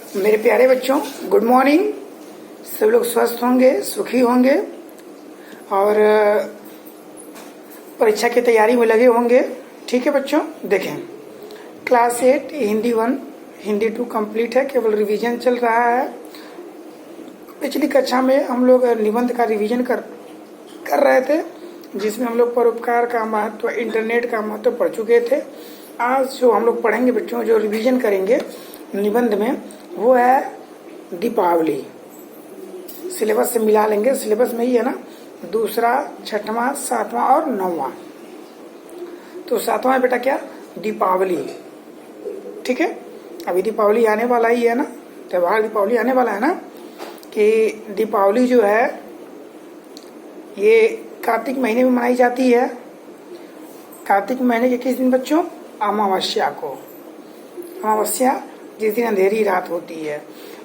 मेरे प्यारे बच्चों, गुड मॉर्निंग। सब लोग स्वस्थ होंगे, सुखी होंगे और परीक्षा की तैयारी में लगे होंगे। ठीक है बच्चों, देखें क्लास 8 हिंदी 1 हिंदी 2 कंप्लीट है, केवल रिवीजन चल रहा है। पिछली कक्षा में हम लोग निबंध का रिवीजन कर रहे थे, जिसमें हम लोग परोपकार का महत्व, इंटरनेट का महत्व पढ़ चुके थे। आज जो हम लोग पढ़ेंगे बच्चों, जो रिवीजन करेंगे निबंध में, वो है दीपावली। सिलेबस से मिला लेंगे, सिलेबस में ही है ना, दूसरा, छठवां, सातवां और नौवां। तो सातवां बेटा क्या, दीपावली। ठीक है, अभी दीपावली आने वाला ही है ना, त्योहार दीपावली आने वाला है ना। कि दीपावली जो है ये कार्तिक महीने में मनाई जाती है। कार्तिक महीने के किस दिन बच्चों, अमावस्या को। अमावस्या जिस दिन अंधेरी रात होती है,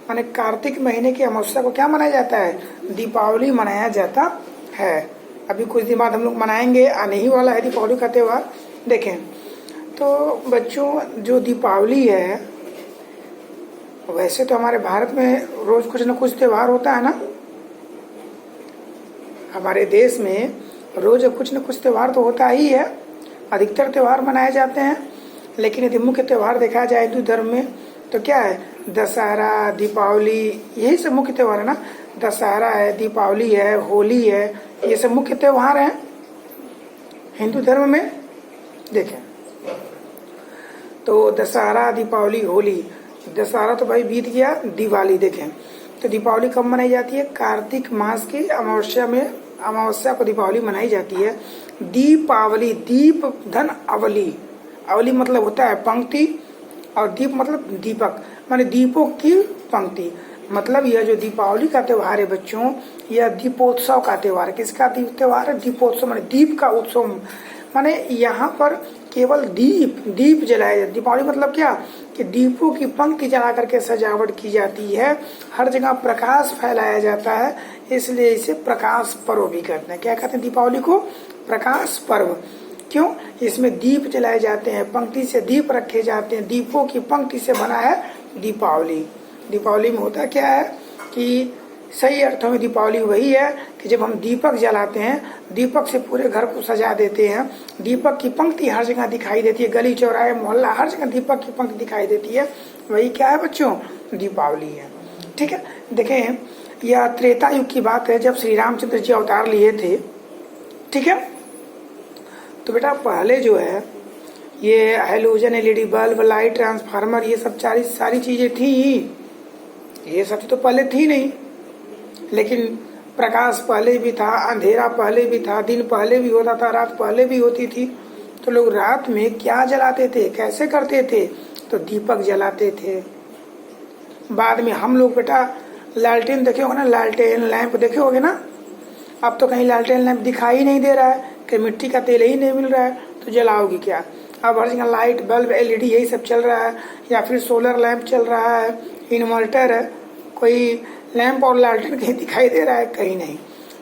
माने कार्तिक महीने की अमावस्या को क्या मनाया जाता है, दीपावली मनाया जाता है। अभी कुछ दिन बाद हम लोग मनाएंगे, आने ही वाला है दीपावली का त्यौहार। देखें तो बच्चों, जो दीपावली है, वैसे तो हमारे भारत में रोज कुछ न कुछ त्यौहार होता है ना। हमारे देश में रोज कुछ न कुछ त्यौहार तो होता ही है, अधिकतर त्यौहार मनाए जाते हैं। लेकिन यदि मुख्य त्यौहार देखा जाए हिंदू धर्म में तो क्या है, दशहरा, दीपावली, यही सब मुख्य त्यौहार है ना। दशहरा है, दीपावली है, होली है, ये सब मुख्य त्यौहार हैं हिंदू धर्म में। देखें तो दशहरा, दीपावली, होली। दशहरा तो भाई बीत गया, दिवाली देखें तो दीपावली कब मनाई जाती है, कार्तिक मास की अमावस्या में, अमावस्या को दीपावली मनाई जाती है। दीपावली, दीप धन अवली, अवली मतलब होता है पंक्ति, और दीप मतलब दीपक, माने दीपों की पंक्ति। मतलब यह जो दीपावली का त्यौहार है बच्चों, यह दीपोत्सव का त्यौहार है। किसका त्यौहार है, दीपोत्सव, माने दीप का उत्सव। माने यहाँ पर केवल दीप जलाए जाते। दीपावली मतलब क्या, कि दीपों की पंक्ति जला करके सजावट की जाती है, हर जगह प्रकाश फैलाया जाता है, इसलिए इसे प्रकाश पर्व भी कहते हैं। क्या कहते हैं दीपावली को, प्रकाश पर्व। क्यों, इसमें दीप जलाए जाते हैं, पंक्ति से दीप रखे जाते हैं, दीपों की पंक्ति से बना है दीपावली। दीपावली में होता क्या है कि सही अर्थों में दीपावली वही है कि जब हम दीपक जलाते हैं, दीपक से पूरे घर को सजा देते हैं, दीपक की पंक्ति हर जगह दिखाई देती है, गली चौराहे मोहल्ला हर जगह दीपक की पंक्ति दिखाई देती है, वही क्या है बच्चों, दीपावली है। ठीक है, देखें यह त्रेता युग की बात है, जब श्री रामचंद्र जी अवतार लिए थे। ठीक है, तो बेटा पहले जो है ये halogen, LED bulb, light, transformer, ये सब सारी चीजें थी ही। ये सब तो पहले थी नहीं, लेकिन प्रकाश पहले भी था, अंधेरा पहले भी था, दिन पहले भी होता था, रात पहले भी होती थी। तो लोग रात में क्या जलाते थे, कैसे करते थे, तो दीपक जलाते थे। बाद में हम लोग बेटा लालटेन देखे होगे ना, लालटेन लैंप देखे होगे ना। अब तो कहीं लालटेन लैंप दिखाई नहीं दे रहा है, कि मिट्टी का तेल ही नहीं मिल रहा है, तो जलाओगी क्या। अब हर जगह लाइट, बल्ब, एलईडी यही सब चल रहा है, या फिर सोलर लैंप चल रहा है, इन्वर्टर है, कोई लैंप और लालटेन कहीं दिखाई दे रहा है, कहीं नहीं।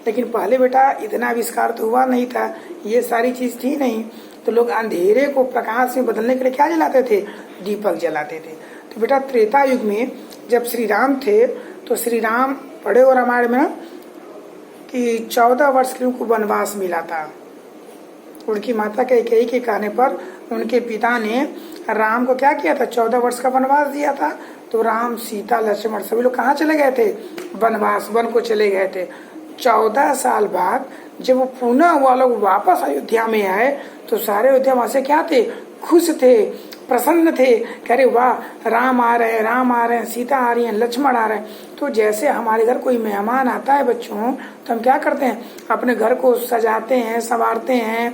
लेकिन पहले बेटा इतना आविष्कार तो हुआ नहीं था, ये सारी चीज थी नहीं, तो लोग अंधेरे को प्रकाश में बदलने के लिए क्या जलाते थे, दीपक जलाते थे। तो बेटा त्रेता युग में जब श्री राम थे, तो श्री राम पढ़े हो रामायण में कि 14 वर्ष के उनको वनवास मिला था। उनकी माता कैकेयी के कहने पर उनके पिता ने राम को क्या किया था, 14 वर्ष का वनवास दिया था। तो राम, सीता, लक्ष्मण सभी लोग कहाँ चले गए थे, वनवास, वन को चले गए थे। 14 साल बाद जब वो पुनः वो लोग वापस अयोध्या में आए, तो सारे अयोध्या वासी क्या थे, खुश थे, प्रसन्न थे, कह रहे वाह राम आ रहे हैं, राम आ रहे हैं, सीता आ रही है, लक्ष्मण आ रहे हैं। तो जैसे हमारे घर कोई मेहमान आता है बच्चों, तो हम क्या करते हैं, अपने घर को सजाते हैं, संवारते हैं,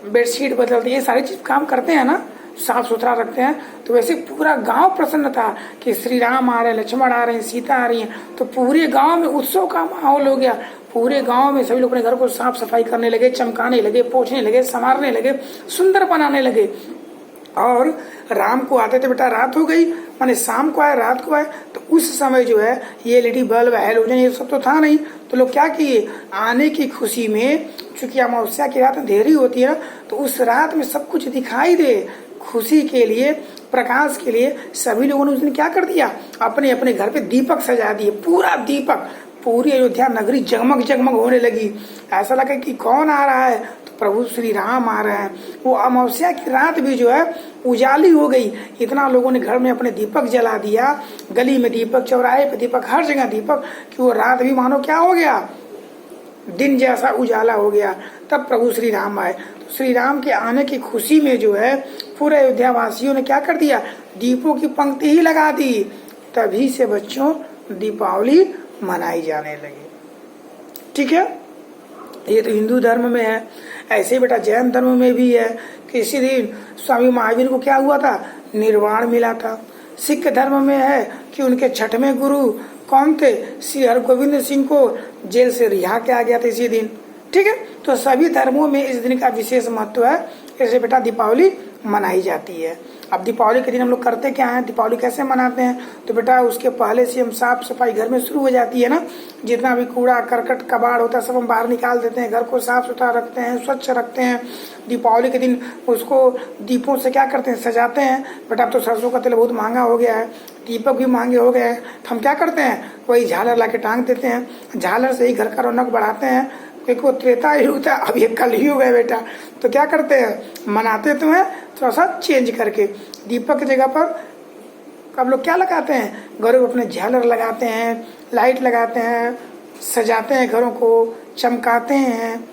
बेडशीट बदलते हैं, ये सारी चीज काम करते हैं ना, साफ सुथरा रखते हैं। तो वैसे पूरा गांव प्रसन्न था कि श्री राम आ रहे हैं, लक्ष्मण आ रहे हैं, सीता आ रही है। तो पूरे गांव में उत्सव का माहौल हो गया। पूरे गांव में सभी लोग अपने घर को साफ सफाई करने लगे, चमकाने लगे, पोंछने लगे, संवारने लगे, सुंदर बनाने लगे। और राम को आते थे बेटा रात हो गई, माने शाम को आए, रात को आए, तो उस समय जो है ये एलईडी बल्ब, हैलोजन, ये सब तो था नहीं। तो लोग क्या किए, आने की खुशी में, चूंकि अमावस्या की रात अंधेरी होती है ना, तो उस रात में सब कुछ दिखाई दे, खुशी के लिए, प्रकाश के लिए सभी लोगों ने उस दिन क्या कर दिया, अपने अपने घर पे दीपक सजा दिए। पूरा दीपक, पूरी अयोध्या नगरी जगमग जगमग होने लगी। ऐसा लगा कि कौन आ रहा है, तो प्रभु श्री राम आ रहे हैं। वो अमावस्या की रात भी जो है उजाली हो गई। इतना लोगों ने घर में अपने दीपक जला दिया, गली में दीपक, चौराहे पे दीपक, हर जगह दीपक, कि वो रात भी मानो क्या हो गया, दिन जैसा उजाला हो गया। तब प्रभु श्री राम आए। तो श्री राम के आने की खुशी में जो है पूरे अयोध्या वासियों ने क्या कर दिया, दीपों की पंक्ति ही लगा दी। तभी से बच्चों दीपावली मनाई जाने लगी। ठीक है, ये तो हिंदू धर्म में है। ऐसे बेटा जैन धर्म में भी है कि इसी दिन स्वामी महावीर को क्या हुआ था, निर्वाण मिला था। सिख धर्म में है कि उनके छठवें गुरु कौन थे, श्री हरगोविंद सिंह को जेल से रिहा किया गया था इसी दिन। ठीक है, तो सभी धर्मों में इस दिन का विशेष महत्व है। ऐसे बेटा दीपावली मनाई जाती है। अब दीपावली के दिन हम लोग करते क्या है, दीपावली कैसे मनाते हैं, तो बेटा उसके पहले से हम साफ सफाई घर में शुरू हो जाती है ना। जितना भी कूड़ा करकट कबाड़ होता है सब हम बाहर निकाल देते हैं, घर को साफ सुथरा रखते हैं, स्वच्छ रखते हैं। दीपावली के दिन उसको दीपों से क्या करते हैं, सजाते हैं। बेटा अब तो सरसों का तेल बहुत महंगा हो गया है, दीपक भी महंगे हो गए हैं, तो हम क्या करते हैं, वही झालर ला के टांग देते हैं। झालर से ही घर का रौनक बढ़ाते हैं, क्योंकि वो त्रेता युग था, अब ये कलयुग है बेटा। तो क्या करते हैं, मनाते तो हैं थोड़ा सा चेंज करके। दीपक की जगह पर अब लोग क्या लगाते हैं, घरों में अपने झालर लगाते हैं, लाइट लगाते हैं, सजाते हैं, घरों को चमकाते हैं,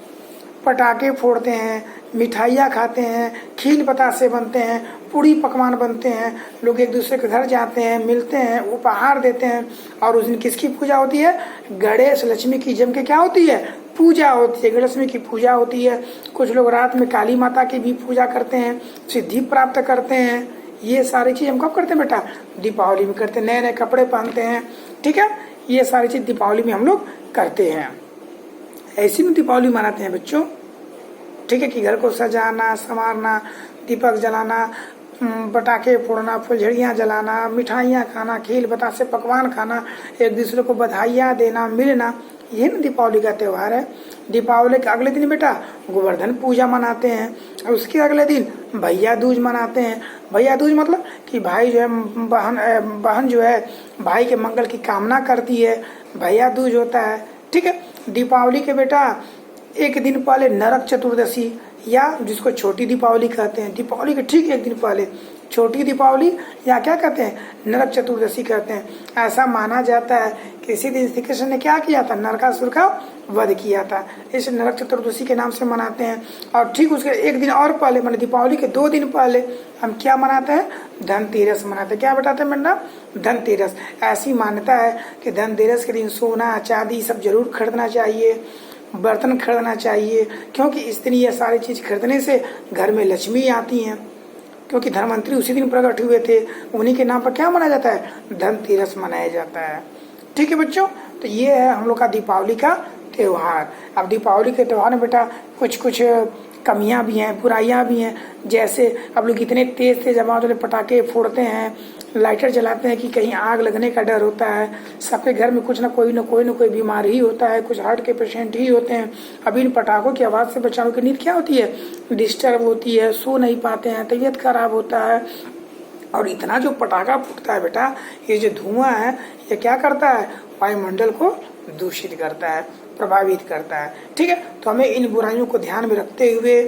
पटाखे फोड़ते हैं, मिठाइयाँ खाते हैं, खील बतासे बनते हैं, पूड़ी पकवान बनते हैं। लोग एक दूसरे के घर जाते हैं, मिलते हैं, उपहार देते हैं। और उस दिन किसकी पूजा होती है, गणेश लक्ष्मी की जम के क्या होती है, पूजा होती है। गणेश लक्ष्मी की पूजा होती है। कुछ लोग रात में काली माता की भी पूजा करते हैं, सिद्धि प्राप्त करते हैं। ये सारी चीज हम कब करते हैं बेटा, दीपावली में करते हैं। नए नए कपड़े पहनते हैं। ठीक है, ये सारी चीज दीपावली में हम लोग करते हैं। ऐसी में दीपावली मनाते हैं बच्चों। ठीक है, कि घर को सजाना, संवारना, दीपक जलाना, पटाखे फोड़ना, फुलझड़ियाँ जलाना, मिठाइयाँ खाना, खील बतासे पकवान खाना, एक दूसरे को बधाइयाँ देना, मिलना, ये ना दीपावली का त्यौहार है। दीपावली के अगले दिन बेटा गोवर्धन पूजा मनाते हैं। और उसके अगले दिन भैया दूज मनाते हैं। भैया दूज मतलब कि भाई जो है बहन जो है भाई के मंगल की कामना करती है, भैया दूज होता है। ठीक है, दीपावली के बेटा एक दिन पहले नरक चतुर्दशी, या जिसको छोटी दीपावली कहते हैं, दीपावली के ठीक एक दिन पहले छोटी दीपावली या क्या कहते हैं, नरक चतुर्दशी कहते हैं। ऐसा माना जाता है कि इसी दिन श्री कृष्ण ने क्या किया था, नरकासुर का वध किया था। इस नरक चतुर्दशी के नाम से मनाते हैं। और ठीक उसके एक दिन और पहले, माने दीपावली के 2 दिन पहले हम क्या मनाते हैं, धनतेरस मनाते हैं। क्या बताते हैं बेटा, धनतेरस। ऐसी मान्यता है कि धनतेरस के दिन सोना चांदी सब जरूर खरीदना चाहिए, बर्तन खरीदना चाहिए, क्योंकि इस दिन ये सारी चीज खरीदने से घर में लक्ष्मी आती हैं। क्योंकि धनवंतरी उसी दिन प्रकट हुए थे, उन्हीं के नाम पर क्या मनाया जाता है, धनतेरस मनाया जाता है। ठीक है बच्चों, तो ये है हम लोग का दीपावली का त्योहार। अब दीपावली के त्योहार में बेटा कुछ कुछ कमियां भी हैं, बुराइयां भी हैं। जैसे अब लोग इतने तेज तेज आवाज वाले पटाखे फोड़ते हैं, लाइटर जलाते हैं कि कहीं आग लगने का डर होता है। सबके घर में कुछ ना कोई बीमारी ही होता है, कुछ हार्ट के पेशेंट ही होते हैं। अब इन पटाखों की आवाज से बच्चों की नींद क्या होती है, डिस्टर्ब होती है, सो नहीं पाते हैं, तबीयत खराब होता है। और इतना जो पटाखा फूटता है बेटा, ये जो धुआं है ये क्या करता है, वायुमंडल को दूषित करता है, प्रभावित करता है। ठीक है, तो हमें इन बुराइयों को ध्यान में रखते हुए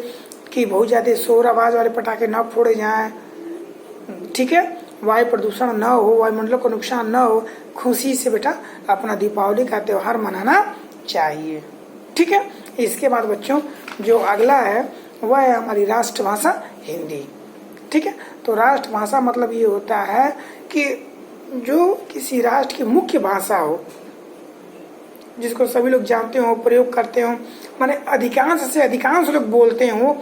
कि बहुत ज्यादा शोर आवाज वाले पटाखे न फोड़े जाएं। ठीक है, वायु प्रदूषण न हो, वायुमंडल को नुकसान न हो, खुशी से बेटा अपना दीपावली का त्योहार मनाना चाहिए। ठीक है, इसके बाद बच्चों जो अगला है वह है हमारी राष्ट्रभाषा हिंदी। ठीक है, तो राष्ट्रभाषा मतलब ये होता है कि जो किसी राष्ट्र की मुख्य भाषा हो, जिसको सभी लोग जानते हो, प्रयोग करते हो, माने अधिकांश से अधिकांश लोग बोलते हो,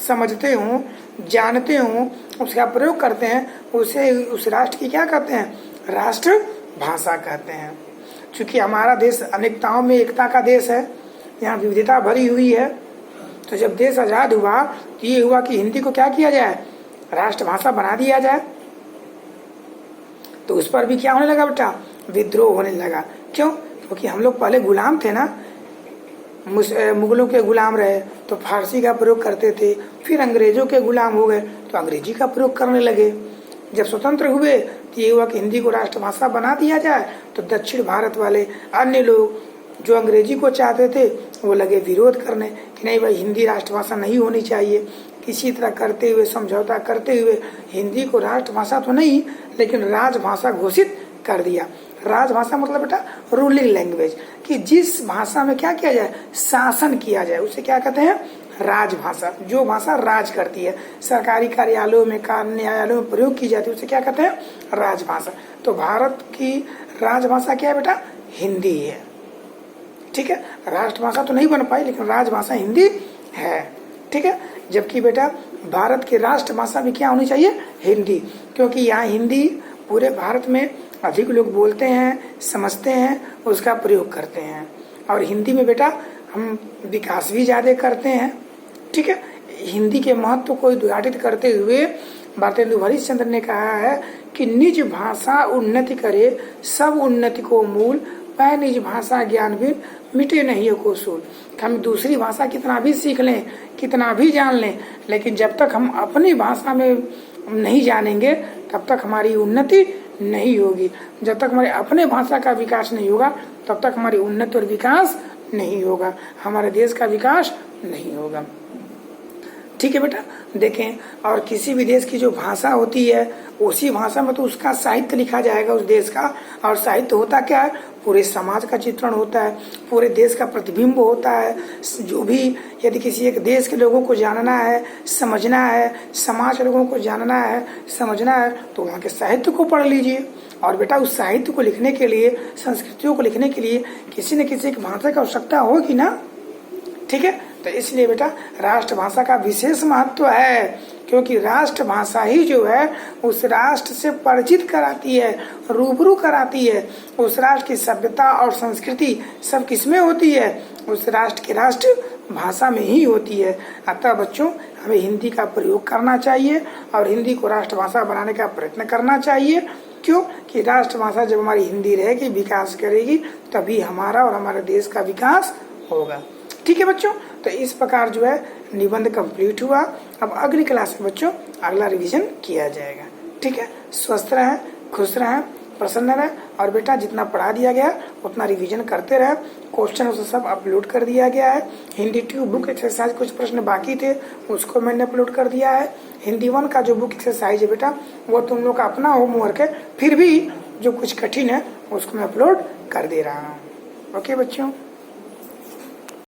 समझते हो, जानते हो, उसका प्रयोग करते हैं, उसे उस राष्ट्र की क्या कहते हैं, राष्ट्र भाषा कहते हैं। क्योंकि हमारा देश अनेकताओं में एकता का देश है, यहाँ विविधता भरी हुई है। तो जब देश आजाद हुआ तो ये हुआ कि हिंदी को क्या किया जाए, राष्ट्रभाषा बना दिया जाए। तो उस पर भी क्या होने लगा बेटा, विद्रोह होने लगा। क्यों, क्योंकि हम लोग पहले गुलाम थे ना, मुगलों के गुलाम रहे तो फारसी का प्रयोग करते थे, फिर अंग्रेजों के गुलाम हो गए तो अंग्रेजी का प्रयोग करने लगे। जब स्वतंत्र हुए तो ये हुआ कि हिंदी को राष्ट्रभाषा बना दिया जाए, तो दक्षिण भारत वाले अन्य लोग जो अंग्रेजी को चाहते थे वो लगे विरोध करने कि नहीं भाई, हिंदी राष्ट्रभाषा नहीं होनी चाहिए। किसी तरह करते हुए, समझौता करते हुए हिंदी को राष्ट्रभाषा तो नहीं लेकिन राजभाषा घोषित कर दिया। राजभाषा मतलब बेटा रूलिंग लैंग्वेज, कि जिस भाषा में क्या किया जाए, शासन किया जाए, उसे क्या कहते हैं, राजभाषा। जो भाषा राज करती है, सरकारी कार्यालयों में, न्यायालयों में प्रयोग की जाती है, उसे क्या कहते हैं, राजभाषा। तो भारत की राजभाषा क्या है बेटा, हिंदी है। ठीक है, राष्ट्रभाषा तो नहीं बन पाई लेकिन राजभाषा हिंदी है। ठीक है, जबकि बेटा भारत की राष्ट्रभाषा भी क्या होनी चाहिए, हिंदी, क्योंकि यहाँ हिंदी पूरे भारत में अधिक लोग बोलते हैं, समझते हैं, उसका प्रयोग करते हैं। और हिंदी में बेटा हम विकास भी ज्यादा करते हैं। ठीक है, हिंदी के महत्व को उद्घाटित करते हुए भारतेंदु हरिश्चंद्र ने कहा है कि निज भाषा उन्नति करे, सब उन्नति को मूल, वह निज भाषा ज्ञान बिन मिटे नहीं को सूल। हम दूसरी भाषा कितना भी सीख लें, कितना भी जान लें, लेकिन जब तक हम अपनी भाषा में नहीं जानेंगे तब तक हमारी उन्नति नहीं होगी। जब तक हमारे अपने भाषा का विकास नहीं होगा तब तक हमारी उन्नति और विकास नहीं होगा, हमारे देश का विकास नहीं होगा। ठीक है बेटा, देखें, और किसी भी देश की जो भाषा होती है उसी भाषा में तो उसका साहित्य लिखा जाएगा उस देश का। और साहित्य होता क्या है, पूरे समाज का चित्रण होता है, पूरे देश का प्रतिबिंब होता है। जो भी यदि किसी एक देश के लोगों को जानना है, समझना है, समाज के लोगों को जानना है, समझना है, तो वहाँ के साहित्य को पढ़ लीजिए। और बेटा उस साहित्य को लिखने के लिए, संस्कृतियों को लिखने के लिए किसी न किसी की भाषा की आवश्यकता होगी ना। ठीक है, तो इसलिए बेटा राष्ट्रभाषा का विशेष महत्व है, क्योंकि राष्ट्रभाषा ही जो है उस राष्ट्र से परिचित कराती है, रूबरू कराती है। उस राष्ट्र की सभ्यता और संस्कृति सब किसमें होती है, उस राष्ट्र की राष्ट्र भाषा में ही होती है। अतः बच्चों हमें हिंदी का प्रयोग करना चाहिए और हिंदी को राष्ट्रभाषा बनाने का प्रयत्न करना चाहिए। क्यों कि राष्ट्रभाषा जब हमारी हिंदी रहेगी, विकास करेगी, तभी हमारा और हमारे देश का विकास होगा। ठीक है बच्चों, तो इस प्रकार जो है निबंध कंप्लीट हुआ। अब अगली क्लास में बच्चों अगला रिवीजन किया जाएगा। ठीक है, स्वस्थ रहें, खुश रहें, प्रसन्न रहें, और बेटा जितना पढ़ा दिया गया उतना रिवीजन करते रहें। क्वेश्चन उसे सब अपलोड कर दिया गया है। हिंदी ट्यूब बुक एक्सरसाइज कुछ प्रश्न बाकी थे उसको मैंने अपलोड कर दिया है। हिंदी 1 का जो बुक एक्सरसाइज है बेटा वो तुम लोग का अपना होमवर्क है, फिर भी जो कुछ कठिन है उसको मैं अपलोड कर दे रहा हूँ। ओके बच्चों।